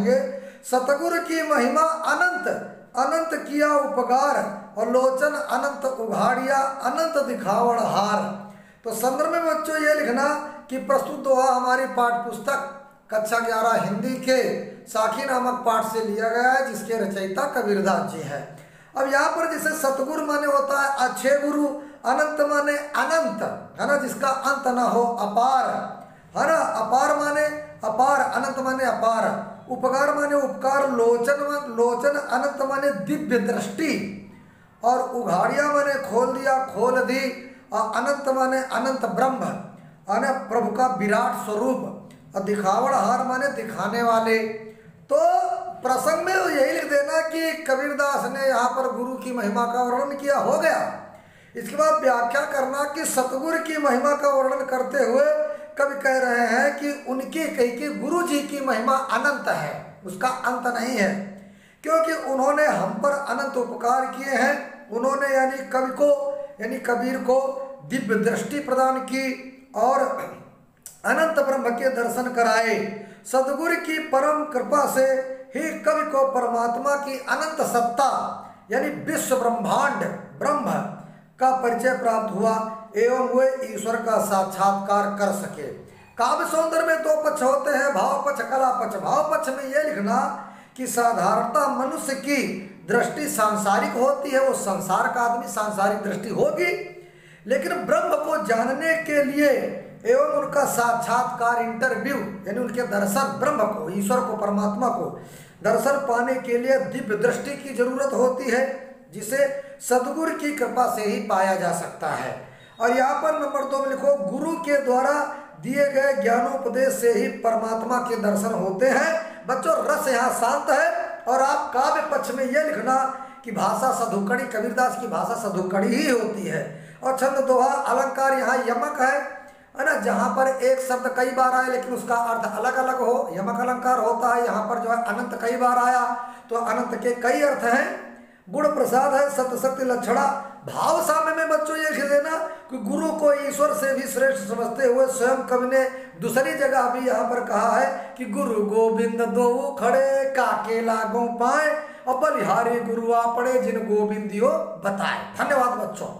कहेंगे। सतगुरु की महिमा अनंत, अनंत किया उपकार, और लोचन अनंत उघाड़िया, अनंत दिखावड़ हार। तो संदर्भ में बच्चों ये लिखना कि प्रस्तुत हुआ हमारी पाठ्य पुस्तक कक्षा 11 हिंदी के साखी नामक पाठ से लिया गया है, जिसके रचयिता कबीरदास जी हैं। अब यहाँ पर जैसे सतगुरु माने होता है अच्छे गुरु, अनंत माने अनंत, है ना, जिसका अंत ना हो, अपार, है ना, अपार माने अपार, अनंत माने अपार, उपकार माने उपकार, लोचन अनंत माने दिव्य दृष्टि, और उघाड़िया माने खोल दिया, खोल दी, और अनंत माने अनंत ब्रह्म, अनंत प्रभु का विराट स्वरूप, और दिखावड़ हार माने दिखाने वाले। तो प्रसंग में यही लिख देना कि कबीरदास ने यहाँ पर गुरु की महिमा का वर्णन किया, हो गया। इसके बाद व्याख्या करना कि सतगुरु की महिमा का वर्णन करते हुए कवि कह रहे हैं कि उनकी कही कि गुरु जी की महिमा अनंत है, उसका अंत नहीं है, क्योंकि उन्होंने हम पर अनंत उपकार किए हैं। उन्होंने यानी कवि को, यानी कबीर को दिव्य दृष्टि प्रदान की और अनंत ब्रह्म के दर्शन कराए। सदगुरु की परम कृपा से ही कवि को परमात्मा की अनंत सत्ता यानी विश्व ब्रह्मांड ब्रह्म का परिचय प्राप्त हुआ एवं वे ईश्वर का साक्षात्कार कर सके। काव्य सौंदर्य में दो पक्ष होते हैं, भाव पक्ष, कला पक्ष। भाव पक्ष में यह लिखना कि साधारणतः मनुष्य की दृष्टि सांसारिक होती है, वो संसार का आदमी सांसारिक दृष्टि होगी, लेकिन ब्रह्म को जानने के लिए एवं उनका साक्षात्कार इंटरव्यू यानी उनके दर्शन, ब्रह्म को, ईश्वर को, परमात्मा को दर्शन पाने के लिए दिव्य दृष्टि की जरूरत होती है, जिसे सदगुरु की कृपा से ही पाया जा सकता है। और यहाँ पर नंबर 2 में लिखो, गुरु के द्वारा दिए गए ज्ञानोपदेश से ही परमात्मा के दर्शन होते हैं। बच्चों रस यहाँ शांत है। और आप काव्य पक्ष में यह लिखना कि भाषा सधुकड़ी, कबीरदास की भाषा सधुकड़ी ही होती है। और छंद दोहा अलंकार यहाँ यमक है ना, जहाँ पर एक शब्द कई बार आए लेकिन उसका अर्थ अलग अलग हो, यमक अलंकार होता है। यहाँ पर जो है अनंत कई बार आया तो अनंत के कई अर्थ हैं। गुण प्रसाद है, सत्य शक्ति लक्षणा। भाव साम्य में बच्चों ये लिख देना कि गुरु को ईश्वर से भी श्रेष्ठ समझते हुए स्वयं कवि ने दूसरी जगह भी यहाँ पर कहा है कि गुरु गोविंद दो खड़े काके लागों पाए, और बलिहारी गुरु आ पड़े जिन गोविंदियो बताए। धन्यवाद बच्चों।